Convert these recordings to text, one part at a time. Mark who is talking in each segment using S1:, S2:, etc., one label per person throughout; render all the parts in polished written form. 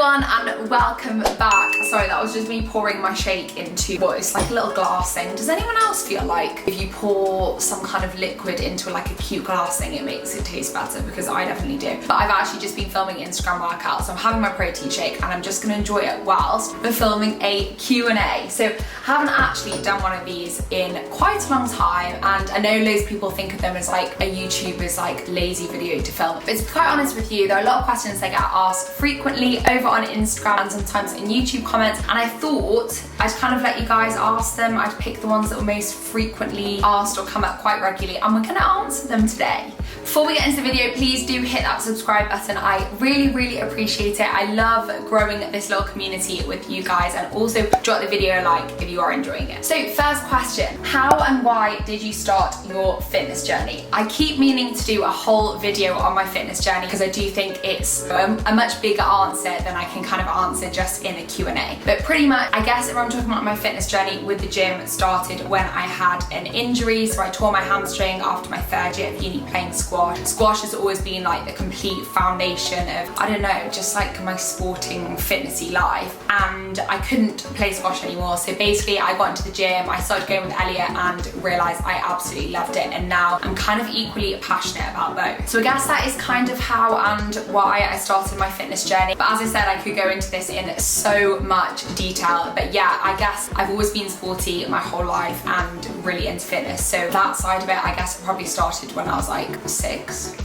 S1: everyone and welcome back. Sorry, that was just me pouring my shake into what is like a little glass thing. Does anyone else feel like if you pour some kind of liquid into like a cute glass thing, it makes it taste better? Because I definitely do. But I've actually just been filming Instagram workouts, so I'm having my protein shake and I'm just gonna enjoy it whilst we're filming a Q&A. So I haven't actually done one of these in quite a long time, and I know loads of people think of them as like a YouTuber's like lazy video to film. But to be quite honest with you, there are a lot of questions that get asked frequently over on Instagram and sometimes in YouTube comments, and I thought I'd kind of let you guys ask them. I'd pick the ones that were most frequently asked or come up quite regularly, and we're gonna answer them today. Before we get into the video, please do hit that subscribe button. I really appreciate it. I love growing this little community with you guys, and also drop the video a like if you are enjoying it. So first question, how and why did you start your fitness journey? I keep meaning to do a whole video on my fitness journey because I do think it's a much bigger answer than I can kind of answer just in a Q&A. But pretty much, I guess if I'm talking about my fitness journey with the gym, started when I had an injury. So I tore my hamstring after my third year of uni playing squash. Squash has always been like the complete foundation of, I don't know, just like my sporting fitnessy life, and I couldn't play squash anymore. So basically I got into the gym, I started going with Elliot and realised I absolutely loved it, and now I'm kind of equally passionate about both. So I guess that is kind of how and why I started my fitness journey. But as I said, I could go into this in so much detail, but yeah, I guess I've always been sporty my whole life and really into fitness, so that side of it, I guess it probably started when I was like 6.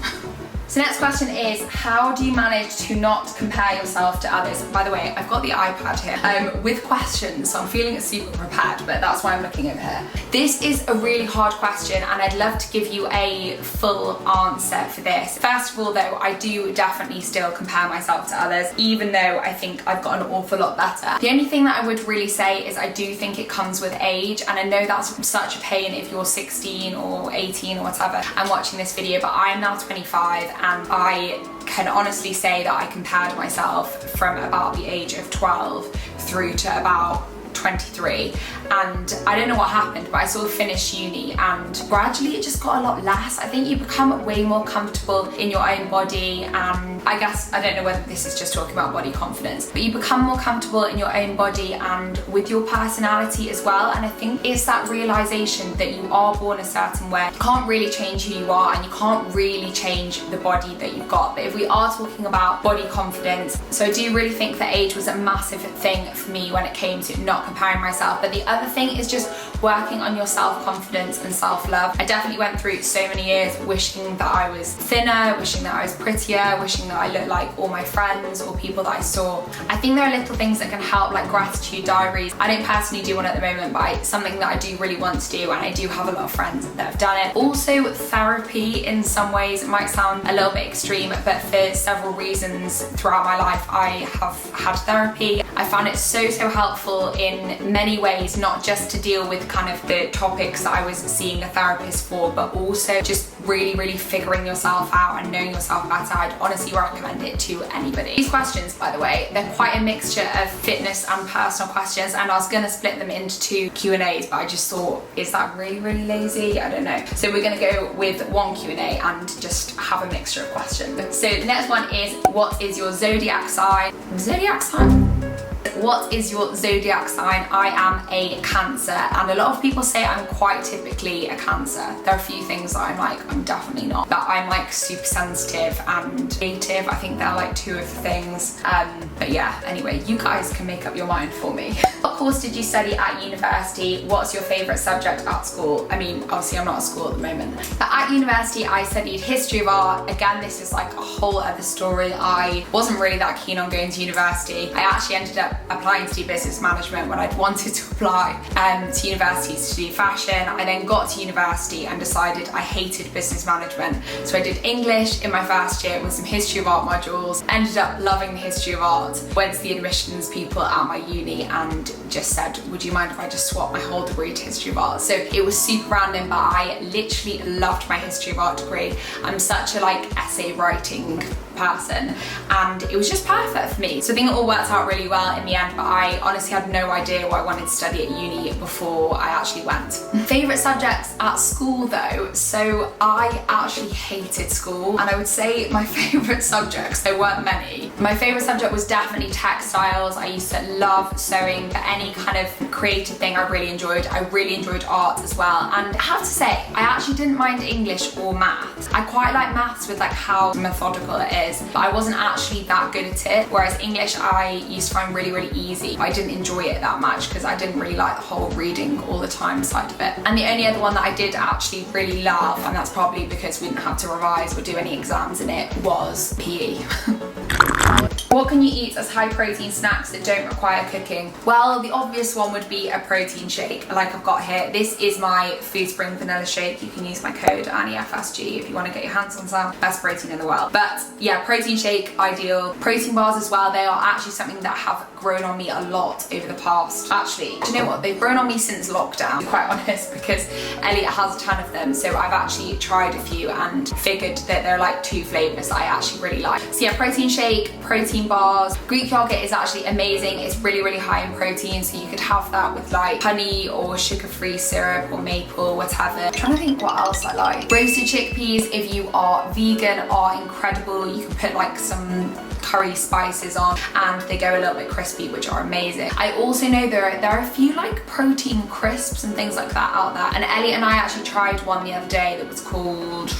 S1: So next question is, how do you manage to not compare yourself to others? By the way, I've got the iPad here with questions, so I'm feeling super prepared, but that's why I'm looking over here. This is a really hard question, and I'd love to give you a full answer for this. First of all though, I do definitely still compare myself to others, even though I think I've got an awful lot better. The only thing that I would really say is I do think it comes with age, and I know that's such a pain if you're 16 or 18 or whatever and watching this video, but I am now 25, and I can honestly say that I compared myself from about the age of 12 through to about 23, and I don't know what happened, but I sort of finished uni and gradually it just got a lot less. I think you become way more comfortable in your own body, and I guess, I don't know whether this is just talking about body confidence, but you become more comfortable in your own body and with your personality as well. And I think it's that realization that you are born a certain way. You can't really change who you are, and you can't really change the body that you've got. But if we are talking about body confidence, so I do really think that age was a massive thing for me when it came to not comparing myself. But the other thing is just working on your self-confidence and self-love. I definitely went through so many years wishing that I was thinner, wishing that I was prettier, wishing that I looked like all my friends or people that I saw. I think there are little things that can help, like gratitude diaries. I don't personally do one at the moment, but it's something that I do really want to do, and I do have a lot of friends that have done it. Also therapy, in some ways it might sound a little bit extreme, but for several reasons throughout my life I have had therapy. I found it so helpful in many ways, not just to deal with kind of the topics that I was seeing a therapist for, but also just really figuring yourself out and knowing yourself better. I'd honestly recommend it to anybody. These questions, by the way, they're quite a mixture of fitness and personal questions, and I was gonna split them into 2 Q&As, but I just thought, is that really lazy? I don't know. So we're gonna go with one Q&A and just have a mixture of questions. So the next one is, what is your zodiac sign? Zodiac sign? What is your zodiac sign? I am a Cancer, and a lot of people say I'm quite typically a Cancer. There are a few things that I'm like, I'm definitely not. But I'm like super sensitive and creative. I think they're like 2 of the things. But yeah, anyway, you guys can make up your mind for me. What course did you study at university? What's your favourite subject at school? I mean, obviously I'm not at school at the moment. But at university I studied history of art. Again, this is like a whole other story. I wasn't really that keen on going to university. I actually ended up applying to do business management when I'd wanted to apply to universities to do fashion. I then got to university and decided I hated business management. So I did English in my first year with some history of art modules, ended up loving the history of art, went to the admissions people at my uni and just said, would you mind if I just swap my whole degree to history of art? So it was super random, but I literally loved my history of art degree. I'm such a like essay writing person, and it was just perfect for me. So I think it all worked out really well in the end, but I honestly had no idea what I wanted to study at uni before I actually went. Favourite subjects at school though, so I actually hated school, and I would say my favourite subjects, there weren't many. My favourite subject was definitely textiles. I used to love sewing, but any kind of creative thing I really enjoyed. I really enjoyed art as well, and I have to say, I actually didn't mind English or maths. I quite like maths with like how methodical it is, but I wasn't actually that good at it, whereas English I used to find really, really easy. I didn't enjoy it that much because I didn't really like the whole reading all the time side of it. And the only other one that I did actually really love, and that's probably because we didn't have to revise or do any exams in it, was PE. What can you eat as high protein snacks that don't require cooking? Well, the obvious one would be a protein shake, like I've got here. This is my Food Spring vanilla shake. You can use my code ANNIEFSG if you want to get your hands on some. Best protein in the world. But yeah, protein shake, ideal. Protein bars as well, they are actually something that have grown on me a lot over the past. Actually, do you know what? They've grown on me since lockdown, to be quite honest, because Elliot has a ton of them. So I've actually tried a few and figured that there are like 2 flavours that I actually really like. So yeah, protein shake, protein bars. Greek yogurt is actually amazing. It's really, really high in protein, so you could have that with like honey or sugar-free syrup or maple, whatever. I'm trying to think what else I like. Roasted chickpeas, if you are vegan, are incredible. You can put like some curry spices on and they go a little bit crispy, which are amazing. I also know there are a few like protein crisps and things like that out there, and Elliot and I actually tried one the other day that was called,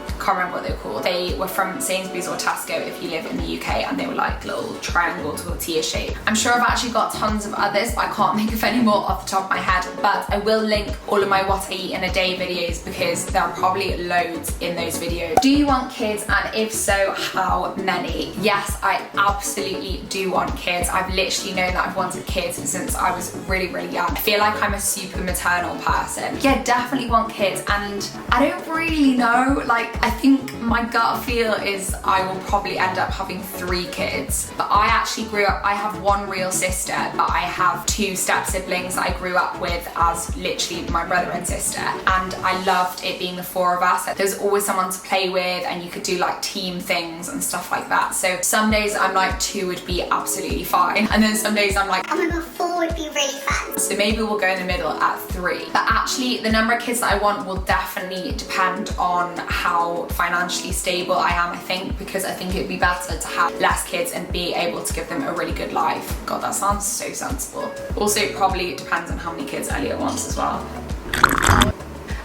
S1: I can't remember what they were called. They were from Sainsbury's or Tesco if you live in the UK, and they were like little triangle tortilla shape. I'm sure I've actually got tons of others, but I can't think of any more off the top of my head. But I will link all of my what I eat in a day videos because there are probably loads in those videos. Do you want kids, and if so, how many? Yes, I absolutely do want kids. I've literally known that I've wanted kids since I was really, really young. I feel like I'm a super maternal person. Yeah, definitely want kids, and I don't really know, like I think my gut feel is I will probably end up having 3 kids. But I actually grew up, I have 1 real sister, but I have 2 step siblings that I grew up with as literally my brother and sister. And I loved it being the 4 of us. There was always someone to play with, and you could do like team things and stuff like that. So some days I'm like 2 would be absolutely fine. And then some days I'm like, oh my god, 4 would be really fun. So maybe we'll go in the middle at 3. But actually the number of kids that I want will definitely depend on how financially stable I am, I think, because I think it'd be better to have less kids and be able to give them a really good life. God, that sounds so sensible. Also, it probably depends on how many kids Elliot wants as well.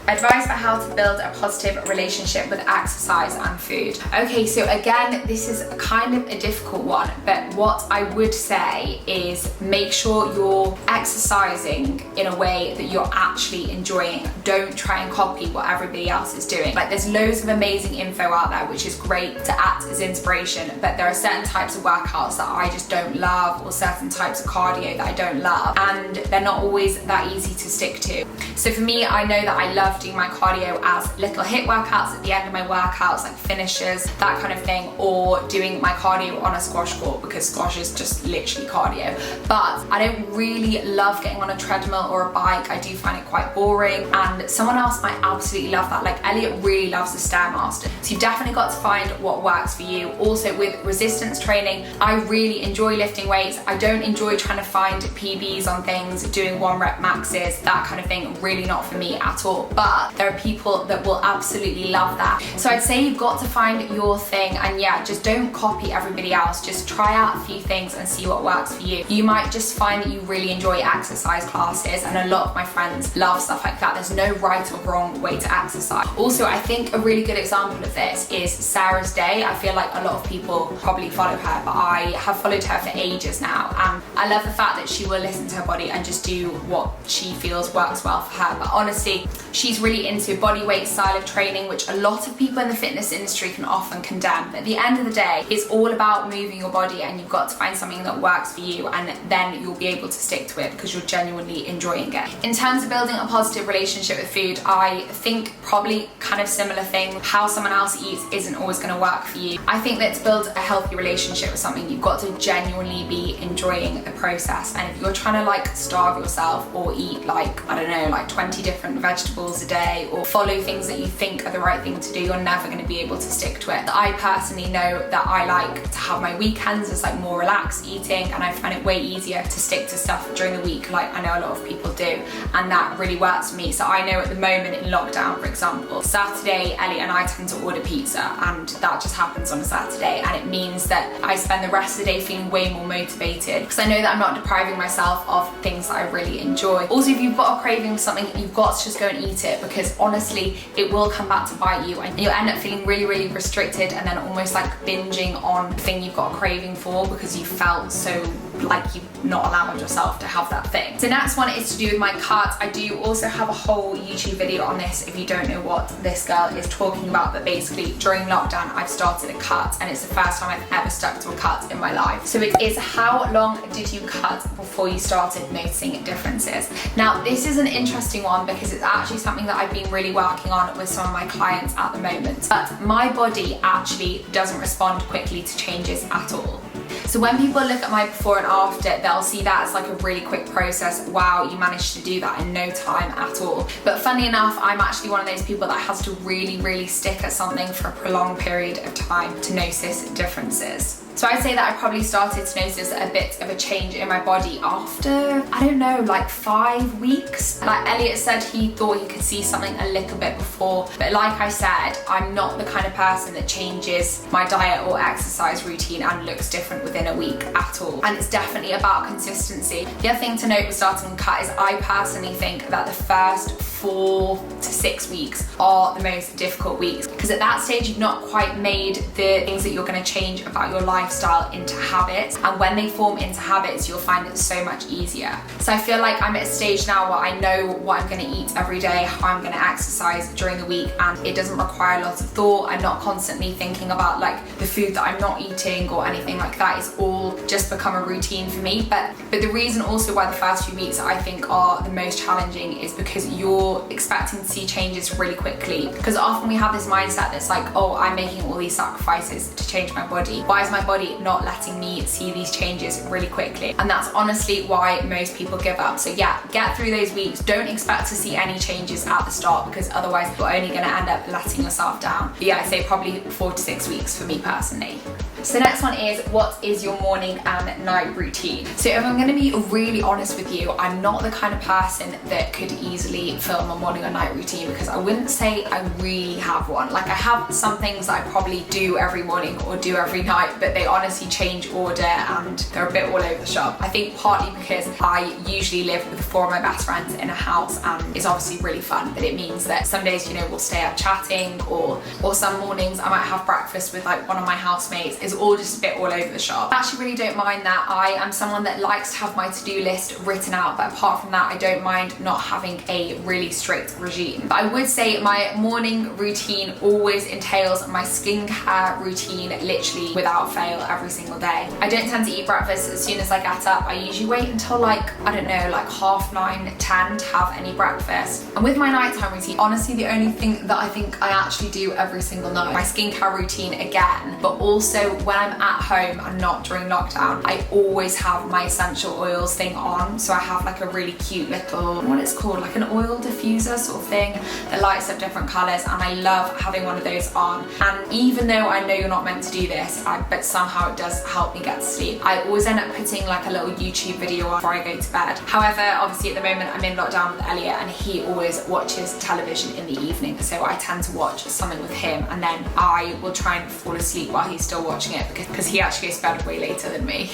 S1: Advice for how to build a positive relationship with exercise and food. Okay, so again, this is kind of a difficult one, but what I would say is make sure you're exercising in a way that you're actually enjoying. Don't try and copy what everybody else is doing. Like, there's loads of amazing info out there, which is great to act as inspiration, but there are certain types of workouts that I just don't love, or certain types of cardio that I don't love, and they're not always that easy to stick to. So for me, I know that I love doing my cardio as little HIIT workouts at the end of my workouts, like finishers, that kind of thing, or doing my cardio on a squash court, because squash is just literally cardio. But I don't really love getting on a treadmill or a bike. I do find it quite boring, and someone else might absolutely love that. Like Elliot really loves the Stairmaster. So you've definitely got to find what works for you. Also with resistance training, I really enjoy lifting weights. I don't enjoy trying to find PBs on things, doing 1 rep maxes, that kind of thing, really not for me at all. But there are people that will absolutely love that. So I'd say you've got to find your thing, and yeah, just don't copy everybody else. Just try out a few things and see what works for you. You might just find that you really enjoy exercise classes, and a lot of my friends love stuff like that. There's no right or wrong way to exercise. Also, I think a really good example of this is Sarah's Day. I feel like a lot of people probably follow her, but I have followed her for ages now, and I love the fact that she will listen to her body and just do what she feels works well for her. But honestly, she's really into body weight style of training, which a lot of people in the fitness industry can often condemn. But at the end of the day, it's all about moving your body, and you've got to find something that works for you, and then you'll be able to stick to it because you're genuinely enjoying it. In terms of building a positive relationship with food, I think probably kind of similar thing. How someone else eats isn't always going to work for you. I think that to build a healthy relationship with something, you've got to genuinely be enjoying the process. And if you're trying to like starve yourself or eat like, I don't know, like 20 different vegetables kilometers a day or follow things that you think are the right thing to do, you're never going to be able to stick to it. I personally know that I like to have my weekends as like more relaxed eating, and I find it way easier to stick to stuff during the week like I know a lot of people do, and that really works for me. So I know at the moment in lockdown, for example, Saturday Elliot and I tend to order pizza, and that just happens on a Saturday, and it means that I spend the rest of the day feeling way more motivated because I know that I'm not depriving myself of things that I really enjoy. Also, if you've got a craving for something, you've got to just go and eat it, because honestly it will come back to bite you and you'll end up feeling really, really restricted and then almost like binging on the thing you've got a craving for because you felt so like you've not allowed yourself to have that thing. The next one is to do with my cut. I do also have a whole YouTube video on this if you don't know what this girl is talking about, but basically during lockdown I've started a cut, and it's the first time I've ever stuck to a cut in my life. So it is, how long did you cut before you started noticing differences? Now this is an interesting one because it's actually something that I've been really working on with some of my clients at the moment, but my body actually doesn't respond quickly to changes at all. So when people look at my before and after, they'll see that as like a really quick process. Wow, you managed to do that in no time at all. But funny enough, I'm actually one of those people that has to really, really stick at something for a prolonged period of time to notice differences. So I'd say that I probably started to notice a bit of a change in my body after, I don't know, like 5 weeks. Like Elliot said, he thought he could see something a little bit before, but like I said, I'm not the kind of person that changes my diet or exercise routine and looks different within a week at all. And it's definitely about consistency. The other thing to note with starting a cut is I personally think that the first 4 to 6 weeks are the most difficult weeks, because at that stage you've not quite made the things that you're going to change about your lifestyle into habits, and when they form into habits you'll find it so much easier. So I feel like I'm at a stage now where I know what I'm going to eat every day, how I'm going to exercise during the week, and it doesn't require a lot of thought. I'm not constantly thinking about like the food that I'm not eating or anything like that. It's all just become a routine for me. But the reason also why the first few weeks I think are the most challenging is because you're expecting to see changes really quickly, because often we have this mindset that's like, oh, I'm making all these sacrifices to change my body, why is my body not letting me see these changes really quickly? And that's honestly why most people give up. So yeah, get through those weeks. Don't expect to see any changes at the start, because otherwise you're only going to end up letting yourself down. But yeah, I'd say probably 4 to 6 weeks for me personally. So the next one is, what is your morning and night routine? So if I'm going to be really honest with you, I'm not the kind of person that could easily film a morning or night routine, because I wouldn't say I really have one. Like I have some things that I probably do every morning or do every night, but they honestly change order and they're a bit all over the shop. I think partly because I usually live with 4 of my best friends in a house, and it's obviously really fun, but it means that some days, you know, we'll stay up chatting, or some mornings I might have breakfast with like one of my housemates. It's all just a bit all over the shop. I actually really don't mind that. I am someone that likes to have my to-do list written out, but apart from that I don't mind not having a really strict regime. But I would say my morning routine always entails my skincare routine, literally without fail every single day. I don't tend to eat breakfast as soon as I get up. I usually wait until like, I don't know, like 9:30, 10 to have any breakfast. And with my nighttime routine, honestly the only thing that I think I actually do every single night, my skincare routine again, but also when I'm at home and not during lockdown, I always have my essential oils thing on. So I have like a really cute little, what it's called, like an oil diffuser sort of thing that lights up different colours, and I love having one of those on. And even though I know you're not meant to do this, but somehow it does help me get to sleep, I always end up putting like a little YouTube video on before I go to bed. However, obviously at the moment I'm in lockdown with Elliot, and he always watches television in the evening, so I tend to watch something with him, and then I will try and fall asleep while he's still watching it, because he actually goes to bed way later than me.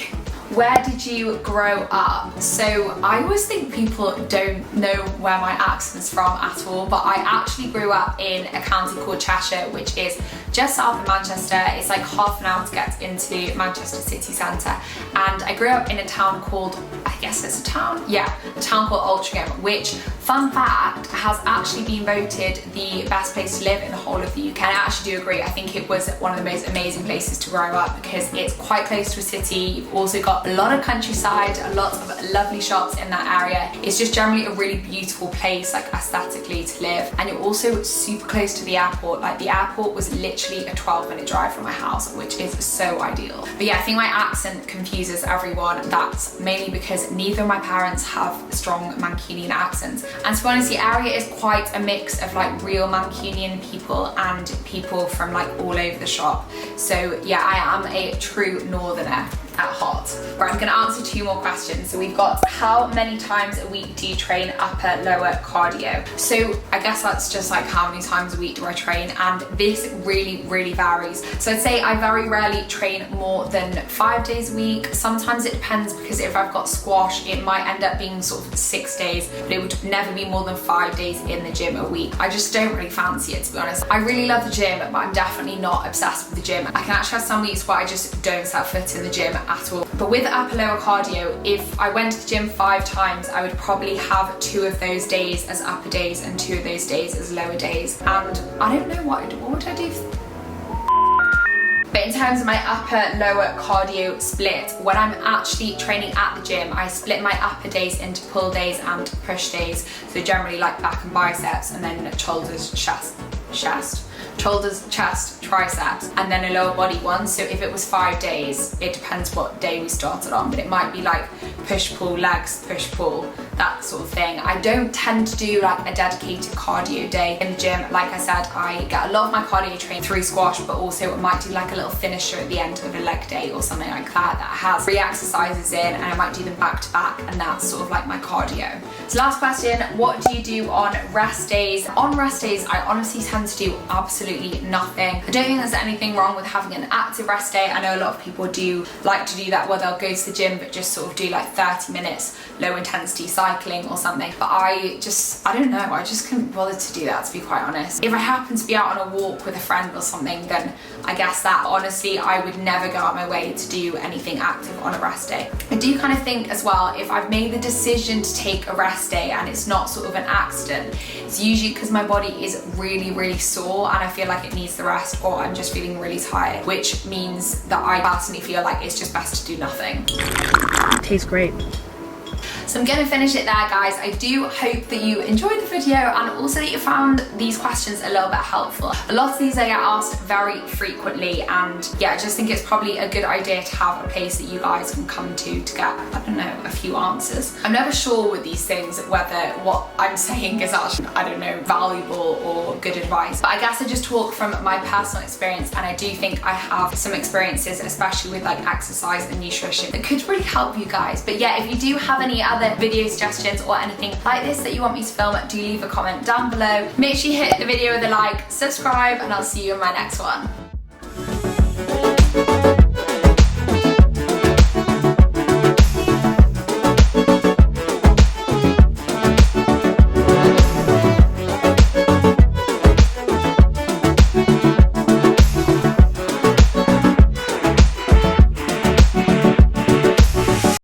S1: Where did you grow up? So I always think people don't know where my accent's from at all, but I actually grew up in a county called Cheshire, which is just south of Manchester. It's like half an hour to get into Manchester city centre. And I grew up in a town called, I guess it's a town? Yeah, a town called Altrincham, which, fun fact, has actually been voted the best place to live in the whole of the UK. And I actually do agree. I think it was one of the most amazing places to grow up, because it's quite close to a city. You've also got a lot of countryside, a lot of lovely shops in that area. It's just generally a really beautiful place, like aesthetically, to live. And you're also super close to the airport. Like the airport was literally a 12-minute drive from my house, which is so ideal. But yeah, I think my accent confuses everyone. That's mainly because neither of my parents have strong Mancunian accents, And to be honest, the area is quite a mix of like real Mancunian people and people from like all over the shop. So yeah, I am a true northerner at heart. Right, I'm gonna answer 2 more questions. So we've got, how many times a week do you train upper, lower cardio? So I guess that's just like how many times a week do I train, and this really, really varies. So I'd say I very rarely train more than 5 days a week. Sometimes it depends, because if I've got squash, it might end up being sort of 6 days, but it would never be more than 5 days in the gym a week. I just don't really fancy it, to be honest. I really love the gym, but I'm definitely not obsessed with the gym. I can actually have some weeks where I just don't set foot in the gym at all. But with upper lower cardio, if I went to the gym 5 times, I would probably have 2 of those days as upper days and 2 of those days as lower days. And I don't know what would I do? But in terms of my upper lower cardio split, when I'm actually training at the gym, I split my upper days into pull days and push days. So generally like back and biceps, and then shoulders, shoulders, chest, triceps, and then a lower body one. So if it was 5 days, it depends what day we started on, but it might be like push pull, legs, push pull, that sort of thing. I don't tend to do like a dedicated cardio day in the gym. Like I said, I get a lot of my cardio trained through squash, but also I might do like a little finisher at the end of a leg day or something like that has 3 exercises in, and I might do them back to back, and that's sort of like my cardio. So last question, what do you do on rest days? On rest days, I honestly tend to do absolutely nothing. I don't think there's anything wrong with having an active rest day. I know a lot of people do like to do that, where they'll go to the gym but just sort of do like 30 minutes low intensity cycling or something. But I don't know, I just couldn't bother to do that, to be quite honest. If I happen to be out on a walk with a friend or something, then I guess that honestly, I would never go out my way to do anything active on a rest day. I do kind of think as well, if I've made the decision to take a rest day and it's not sort of an accident, it's usually because my body is really, really sore and I feel like it needs the rest, or I'm just feeling really tired, which means that I personally feel like it's just best to do nothing.
S2: Tastes great.
S1: So I'm gonna finish it there, guys. I do hope that you enjoyed the video and also that you found these questions a little bit helpful. A lot of these I get asked very frequently, and yeah, I just think it's probably a good idea to have a place that you guys can come to get, I don't know, a few answers. I'm never sure with these things whether what I'm saying is actually, I don't know, valuable or good advice, but I guess I just talk from my personal experience, and I do think I have some experiences, especially with like exercise and nutrition, that could really help you guys. But yeah, if you do have any other video suggestions or anything like this that you want me to film, do leave a comment down below. Make sure you hit the video with a like, subscribe, and I'll see you in my next one.